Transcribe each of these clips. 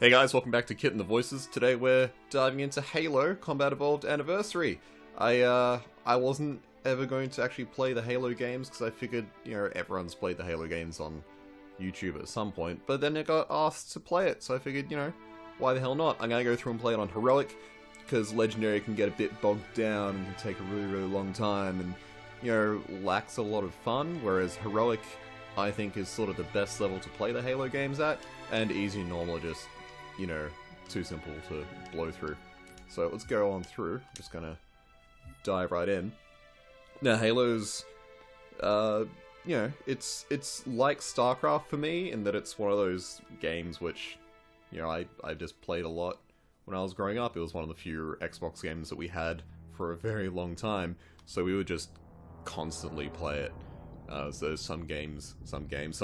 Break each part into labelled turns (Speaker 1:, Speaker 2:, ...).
Speaker 1: Hey guys, welcome back to Kit and the Voices. Today we're diving into Halo Combat Evolved Anniversary. I wasn't ever going to actually play the Halo games because I figured, everyone's played the Halo games on YouTube at some point, but then I got asked to play it, so I figured, why the hell not? I'm gonna go through and play it on Heroic, because Legendary can get a bit bogged down and can take a really, really long time, and, lacks a lot of fun, whereas Heroic, I think, is sort of the best level to play the Halo games at, and Easy and Normal are just, too simple to blow through. So let's go on through. I'm just gonna dive right in. Now, Halo's, it's like StarCraft for me, in that it's one of those games which, I just played a lot when I was growing up. It was one of the few Xbox games that we had for a very long time, so we would just constantly play it. So there's some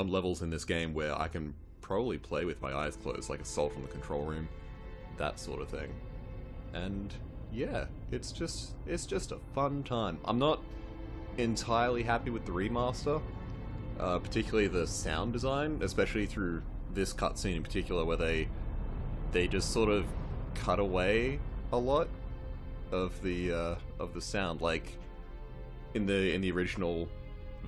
Speaker 1: levels in this game where I can probably play with my eyes closed, like Assault from the Control Room, that sort of thing. And yeah, it's just a fun time. I'm not entirely happy with the remaster, particularly the sound design, especially through this cutscene in particular, where they just sort of cut away a lot of the sound. Like in the original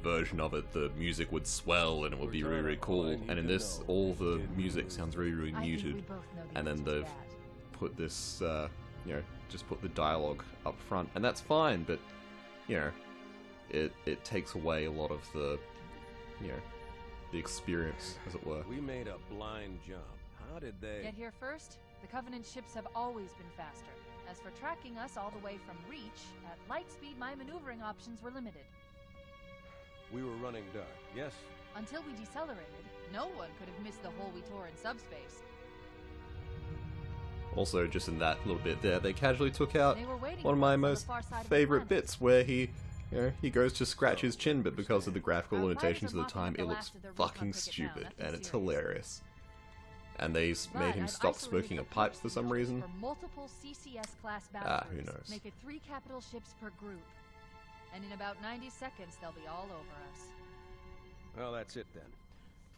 Speaker 1: version of it, the music would swell and it would be really, really cool, and in this, all the music sounds really, really muted, and then they've put this, just put the dialogue up front, and that's fine, but, it takes away a lot of the, the experience, as it were.
Speaker 2: We made a blind jump. How did they
Speaker 3: get here first? The Covenant ships have always been faster. As for tracking us all the way from Reach, at light speed my maneuvering options were limited.
Speaker 2: We were running dark, yes?
Speaker 3: Until we decelerated, no one could have missed the hole we tore in subspace.
Speaker 1: Also, just in that little bit there, they casually took out one of my most favorite bits, where he goes to scratch his chin, but because of the graphical limitations of the time, it looks fucking stupid, and it's hilarious. And they made him stop smoking a pipe for some reason.
Speaker 3: Multiple CCS class
Speaker 1: who knows?
Speaker 3: Make it 3 capital ships per group. And in about 90 seconds, they'll be all over us.
Speaker 2: Well, that's it then.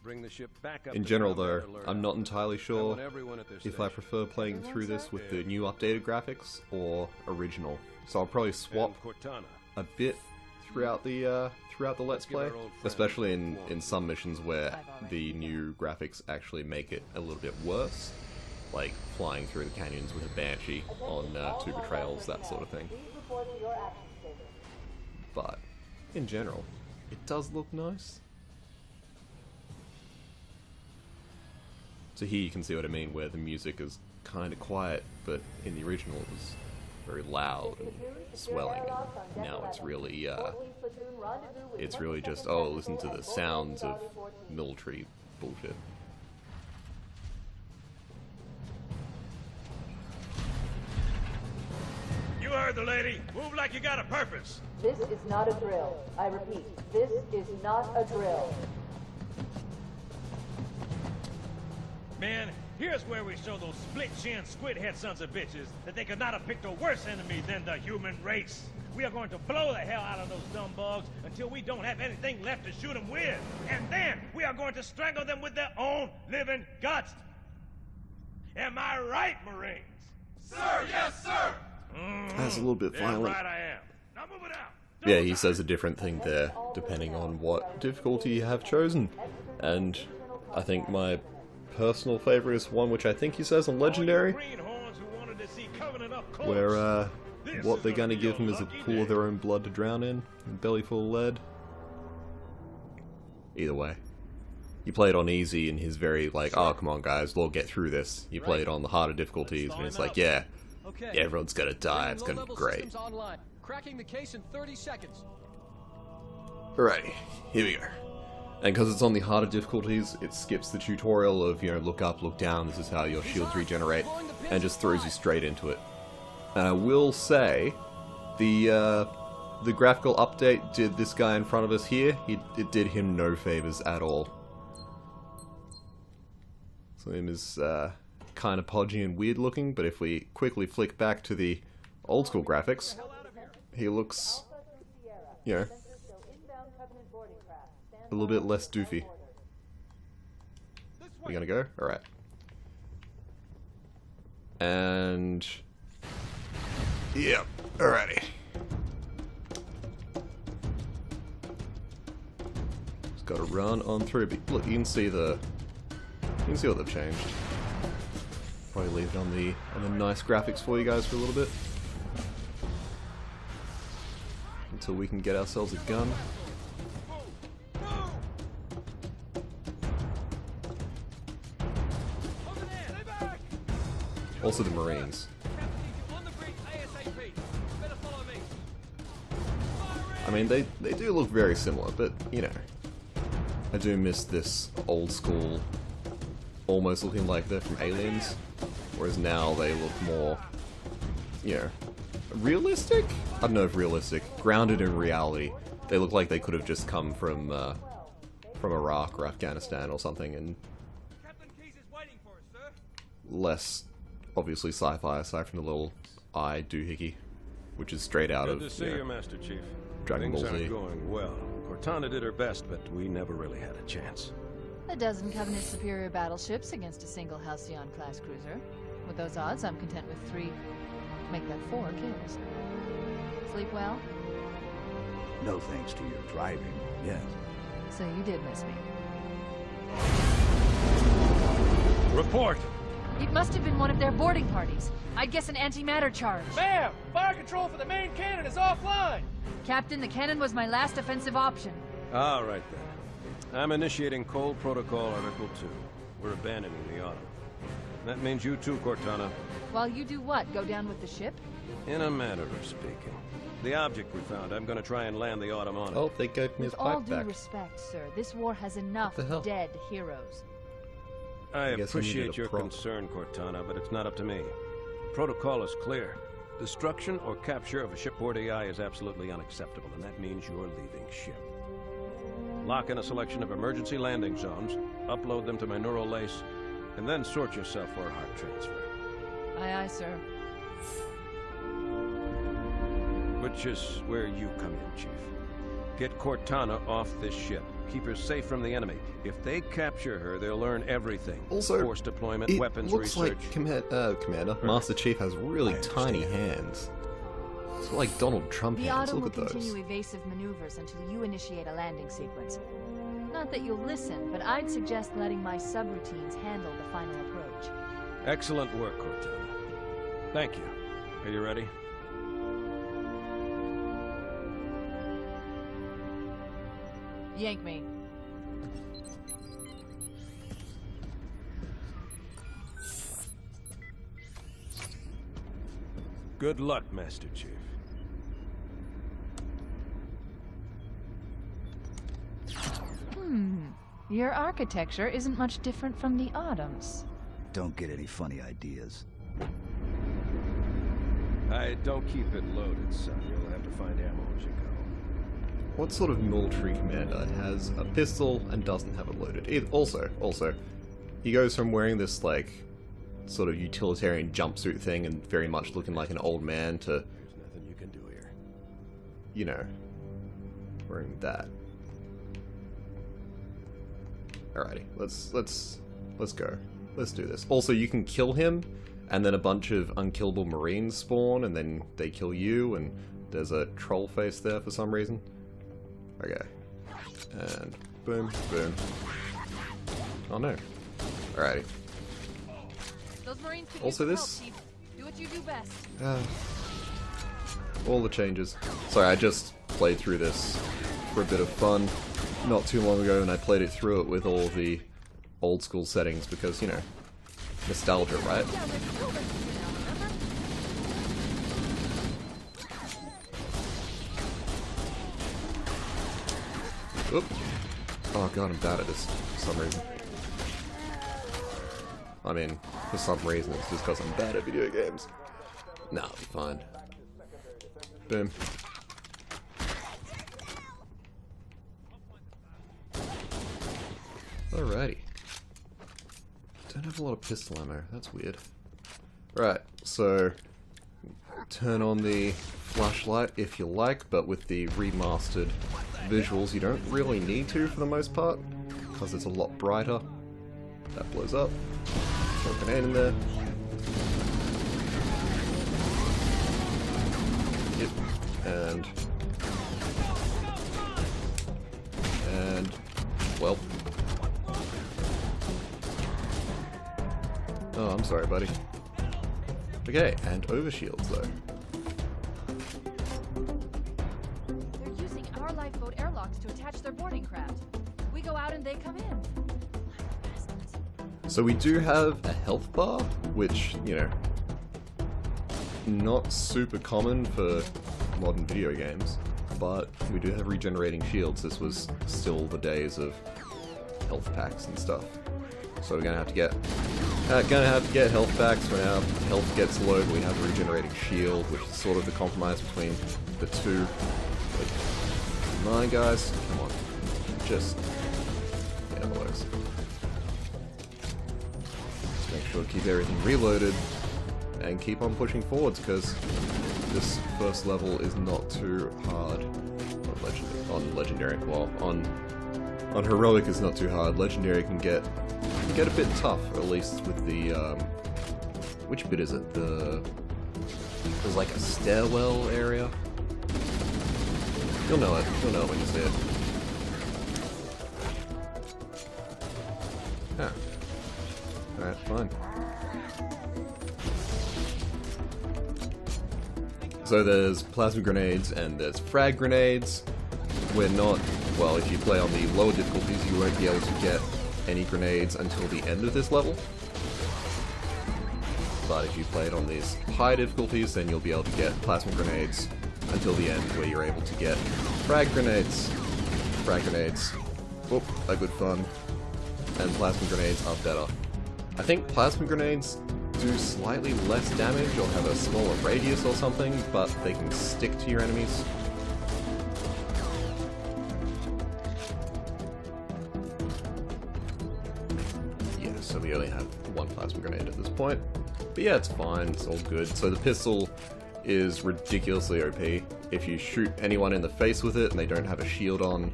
Speaker 2: Bring the ship back up.
Speaker 1: In general, though, I'm not entirely sure if I prefer playing through this with the new updated graphics or original. So I'll probably swap a bit throughout the Let's Play, especially in some missions where the new graphics actually make it a little bit worse, like flying through the canyons with a Banshee on two Betrayals, that sort of thing. But, in general, it does look nice. So here you can see what I mean, where the music is kind of quiet, but in the original it was very loud and swelling, and now it's really just, oh, listen to the sounds of military bullshit.
Speaker 4: You heard the lady. Move like you got a purpose.
Speaker 5: This is not a drill. I repeat, this is not a drill.
Speaker 4: Man, here's where we show those split-chin, squid-head sons of bitches that they could not have picked a worse enemy than the human race. We are going to blow the hell out of those dumb bugs until we don't have anything left to shoot them with. And then we are going to strangle them with their own living guts. Am I right, Marines?
Speaker 6: Sir, yes, sir!
Speaker 1: That's a little bit violent.
Speaker 4: Right I am. Now move it out.
Speaker 1: Yeah, he says a different thing there, depending on what difficulty you have chosen. And I think my personal favorite is one which I think he says on Legendary, where what they're gonna give him is a pool of their own blood to drown in, a belly full of lead. Either way. You play it on easy and he's very like, oh come on guys, we'll get through this. You play it on the harder difficulties and it's like, yeah, everyone's gonna die, it's gonna be great.
Speaker 7: Cracking the case in 30 seconds.
Speaker 1: Alrighty, here we go. And because it's on the harder difficulties, it skips the tutorial of, look up, look down, this is how your shields regenerate, and just throws you straight into it. And I will say, the graphical update did this guy in front of us here, it did him no favors at all. So him is kind of podgy and weird looking, but if we quickly flick back to the old school graphics, he looks, a little bit less doofy. We gonna go? Alright. And... Yep, alrighty. Just gotta run on through. But look, you can see what they've changed. Probably leave it on the nice graphics for you guys for a little bit. Until we can get ourselves a gun. Also the Marines. I mean, they do look very similar, but, you know, I do miss this old school, almost looking like they're from Aliens, whereas now they look more, you know, realistic? I don't know if realistic, grounded in reality. They look like they could have just come from Iraq or Afghanistan or something, and less, obviously, sci-fi aside from the little eye doohickey, which is straight out
Speaker 2: Good
Speaker 1: of
Speaker 2: to see you, Master Chief.
Speaker 1: Dragon Ball
Speaker 2: Things
Speaker 1: Z.
Speaker 2: aren't going well. Cortana did her best, but we never really had a chance.
Speaker 3: A dozen Covenant superior battleships against a single Halcyon-class cruiser. With those odds, I'm content with 3, make that 4 kills. Sleep well?
Speaker 8: No thanks to your driving, yes.
Speaker 3: So you did miss me.
Speaker 4: Report!
Speaker 3: It must have been one of their boarding parties. I'd guess an antimatter charge.
Speaker 7: Ma'am! Fire control for the main cannon is offline!
Speaker 3: Captain, the cannon was my last offensive option.
Speaker 2: All right, then. I'm initiating Cold Protocol Article 2. We're abandoning the Autumn. That means you too, Cortana.
Speaker 3: While you do what? Go down with the ship?
Speaker 2: In a manner of speaking. The object we found, I'm gonna try and land the Autumn on it.
Speaker 1: Oh, they gave me his
Speaker 3: With all
Speaker 1: pipe
Speaker 3: due
Speaker 1: back.
Speaker 3: respect, sir, this war has enough
Speaker 1: What the hell?
Speaker 3: dead heroes.
Speaker 2: I
Speaker 1: guess we needed
Speaker 2: appreciate
Speaker 1: a
Speaker 2: your
Speaker 1: prop.
Speaker 2: concern, Cortana, but it's not up to me. Protocol is clear. Destruction or capture of a shipboard AI is absolutely unacceptable, and that means you're leaving ship. Lock in a selection of emergency landing zones, upload them to my neural lace, and then sort yourself for a heart transfer.
Speaker 3: Aye, aye, sir.
Speaker 2: Which is where you come in, Chief. Get Cortana off this ship. Keep her safe from the enemy. If they capture her, they'll learn everything.
Speaker 1: Also,
Speaker 2: Force deployment,
Speaker 1: it
Speaker 2: weapons
Speaker 1: looks
Speaker 2: research.
Speaker 1: like Commander, Master Chief has really tiny hands. It's like Donald Trump
Speaker 3: The
Speaker 1: hands.
Speaker 3: Autumn
Speaker 1: Look
Speaker 3: will
Speaker 1: at those.
Speaker 3: continue evasive maneuvers until you initiate a landing sequence. Not that you'll listen, but I'd suggest letting my subroutines handle the final approach.
Speaker 2: Excellent work, Cortana. Thank you. Are you ready?
Speaker 3: Yank me.
Speaker 2: Good luck, Master Chief.
Speaker 3: Your architecture isn't much different from the Autumn's.
Speaker 8: Don't get any funny ideas.
Speaker 2: I don't keep it loaded, son. You'll have to find ammo as you go.
Speaker 1: What sort of military commander has a pistol and doesn't have it loaded? Also, he goes from wearing this, like, sort of utilitarian jumpsuit thing and very much looking like an old man to,
Speaker 2: There's nothing you can do here.
Speaker 1: you know, wearing that. Alrighty, let's go. Let's do this. Also, you can kill him, and then a bunch of unkillable Marines spawn, and then they kill you, and there's a troll face there for some reason. Okay. And boom, boom. Oh no. Alrighty.
Speaker 3: Those Marines could
Speaker 1: Also
Speaker 3: use
Speaker 1: this-
Speaker 3: some help, Chief. Do what you do best.
Speaker 1: All the changes. Sorry, I just played through this for a bit of fun not too long ago, and I played it through it with all the old school settings because, you know, nostalgia, right?
Speaker 3: Yeah, let's kill them now, remember?
Speaker 1: Oop. Oh god, I'm bad at this for some reason. I mean, for some reason it's just because I'm bad at video games. Nah, I'll be fine. Boom. Alrighty. Don't have a lot of pistol ammo, that's weird. Right, so turn on the flashlight if you like, but with the remastered visuals you don't really need to for the most part, because it's a lot brighter. That blows up. Throw a grenade in there. and well. Oh, I'm sorry, buddy. Okay, and overshields though.
Speaker 3: They're using our lifeboat airlocks to attach their boarding craft. We go out and they come in.
Speaker 1: So we do have a health bar, which, you know, not super common for modern video games, but we do have regenerating shields. This was still the days of health packs and stuff. So we're gonna have to get health packs when our health gets low, but we have a regenerating shield, which is sort of the compromise between the two. But, come on, guys, come on, just get out of those. Just make sure to keep everything reloaded and keep on pushing forwards, because this first level is not too hard on legendary. Well, on heroic is not too hard. Legendary can get a bit tough, at least with the which bit is it? There's like a stairwell area. You'll know it. You'll know it when you see it. Huh. Alright, fine. So there's plasma grenades and there's frag grenades. We're not, well, if you play on the lower difficulties, you won't be able to get any grenades until the end of this level. But if you play it on these high difficulties, then you'll be able to get plasma grenades until the end, where you're able to get frag grenades. Frag grenades, whoop, are good fun. And plasma grenades are better. I think plasma grenades do slightly less damage or have a smaller radius or something, but they can stick to your enemies. Yeah, so we only have one plasma grenade at this point. But yeah, it's fine, it's all good. So the pistol is ridiculously OP. If you shoot anyone in the face with it and they don't have a shield on,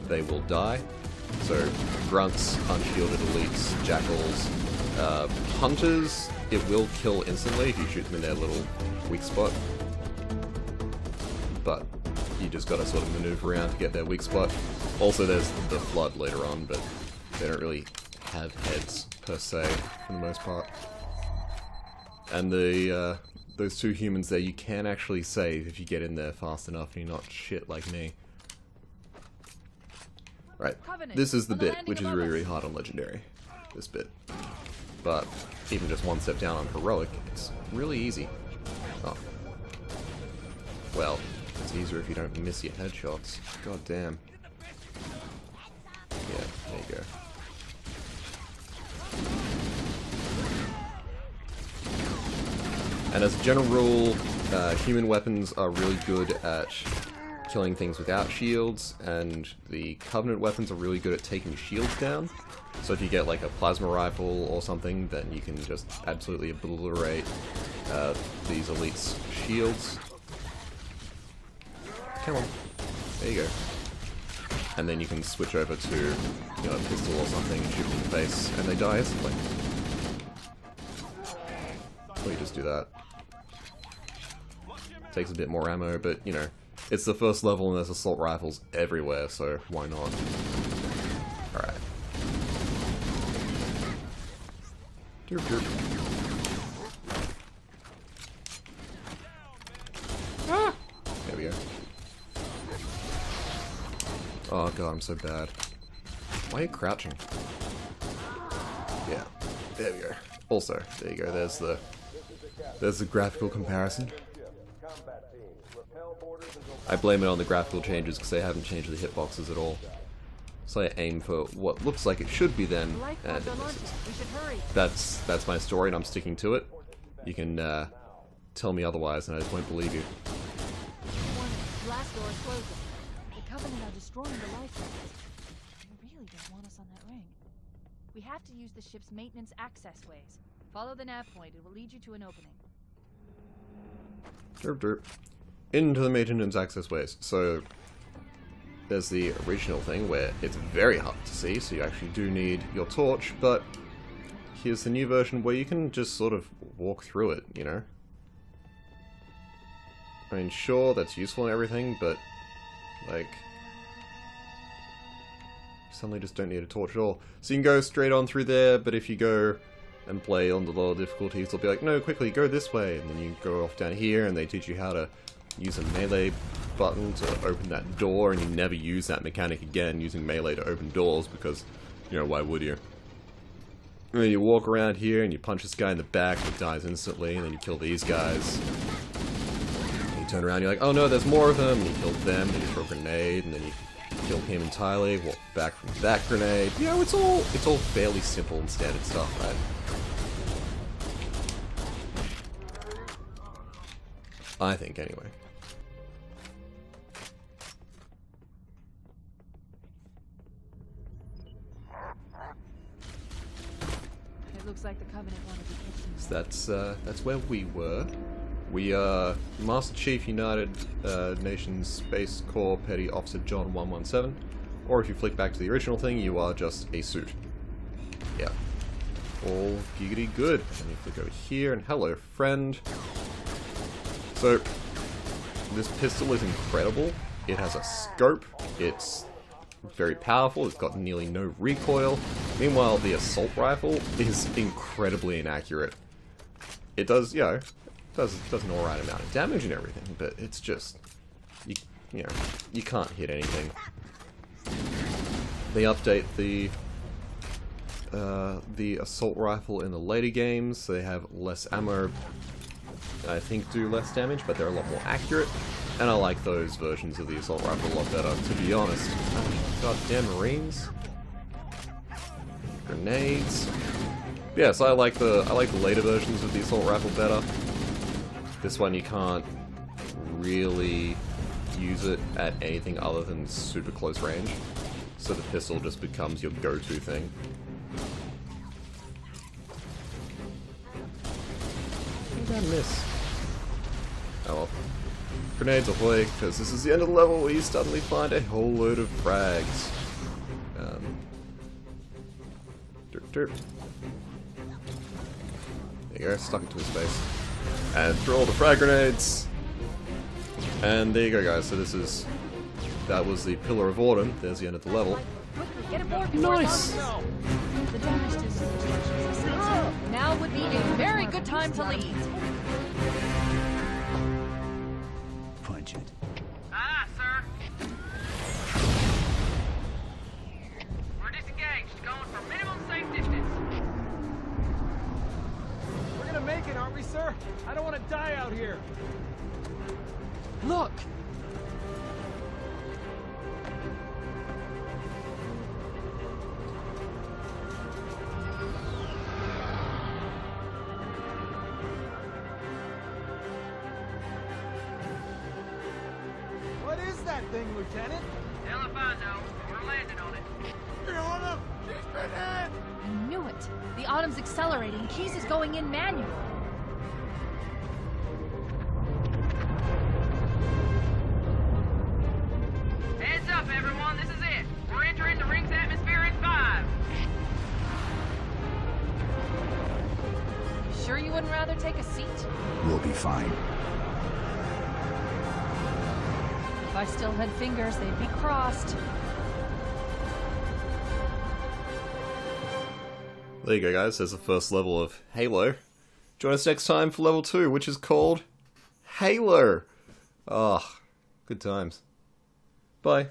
Speaker 1: they will die. So grunts, unshielded elites, jackals, hunters, it will kill instantly if you shoot them in their little weak spot. But you just gotta sort of maneuver around to get their weak spot. Also there's the flood later on, but they don't really have heads per se for the most part. And the those two humans there you can actually save if you get in there fast enough and you're not shit like me. Right, this is the bit which is really hard on Legendary. This bit. But even just one step down on Heroic, it's really easy. Oh. Well, it's easier if you don't miss your headshots. God damn. Yeah, there you go. And as a general rule, human weapons are really good at killing things without shields, and the Covenant weapons are really good at taking shields down. So if you get like a plasma rifle or something, then you can just absolutely obliterate these elites' shields. Come on. There you go. And then you can switch over to, you know, a pistol or something and shoot them in the face, and they die instantly. Or you just do that. Takes a bit more ammo, but, you know, it's the first level and there's assault rifles everywhere, so why not? Alright. Derp derp. Ah! There we go. Oh god, I'm so bad. Why are you crouching? Yeah, there we go. Also, there you go, there's the graphical comparison. I blame it on the graphical changes because they haven't changed the hitboxes at all. So I aim for what looks like it should be then, and it misses. That's my story and I'm sticking to it. You can tell me otherwise and I just won't believe you.
Speaker 3: Blast door is closing. The Covenant are destroying the life raft. They really don't want us on that ring. We have to use the ship's maintenance access ways. Follow the nav point, it will lead you to an opening.
Speaker 1: Derp derp. Into the maintenance access ways. So there's the original thing where it's very hard to see, so you actually do need your torch, but here's the new version where you can just sort of walk through it, you know? I mean, sure, that's useful and everything, but, like, you suddenly just don't need a torch at all. So you can go straight on through there, but if you go and play on the lower difficulties, they'll be like, no, quickly, go this way, and then you go off down here, and they teach you how to use a melee button to open that door, and you never use that mechanic again, using melee to open doors, because, you know, why would you? And then you walk around here, and you punch this guy in the back, and he dies instantly, and then you kill these guys. Turn around, you're like, oh no, there's more of them, and you kill them, and you throw a grenade, and then you kill him entirely, walk back from that grenade. You know, it's all fairly simple and standard stuff, right? I think, anyway.
Speaker 3: It looks like the Covenant wanted to catch him.
Speaker 1: So that's where we were. We Master Chief United Nations Space Corps Petty Officer John 117, or if you flick back to the original thing, you are just a suit. Yeah. All giggity good. And you flick over here, and hello, friend. So, this pistol is incredible. It has a scope, it's very powerful, it's got nearly no recoil. Meanwhile, the assault rifle is incredibly inaccurate. It does, you know, does an alright amount of damage and everything, but it's just, you know, you can't hit anything. They update the assault rifle in the later games, so they have less ammo, I think do less damage, but they're a lot more accurate, and I like those versions of the assault rifle a lot better, to be honest. Goddamn Marines. Grenades. Yeah, so I like the later versions of the assault rifle better. This one you can't really use it at anything other than super close range, so the pistol just becomes your go-to thing. How did I miss? Oh well. Grenades ahoy, because this is the end of the level where you suddenly find a whole load of frags. Dirt. There you go, stuck it to his face. And throw all the frag grenades. And there you go, guys. So that was the Pillar of Autumn. There's the end of the level.
Speaker 3: Quickly, get aboard before
Speaker 1: Nice.
Speaker 3: The damage to structures. Now would be a very good time to leave.
Speaker 8: Punch it.
Speaker 9: Aye, sir. We're disengaged, going for minimum safe distance.
Speaker 7: We're gonna make it, aren't we, sir? I don't want to die out here.
Speaker 3: Look!
Speaker 7: What is that thing, Lieutenant?
Speaker 9: Hell if I know. We're landing on it.
Speaker 7: She's been hit!
Speaker 3: I knew it. The Autumn's accelerating. Keys is going in manual.
Speaker 9: Heads up, everyone. This is it. We're entering the ring's atmosphere in 5.
Speaker 3: You sure you wouldn't rather take a seat?
Speaker 8: We'll be fine.
Speaker 3: If I still had fingers, they'd be crossed.
Speaker 1: There you go, guys. There's the first level of Halo. Join us next time for level 2, which is called Halo. Ah, good times. Bye.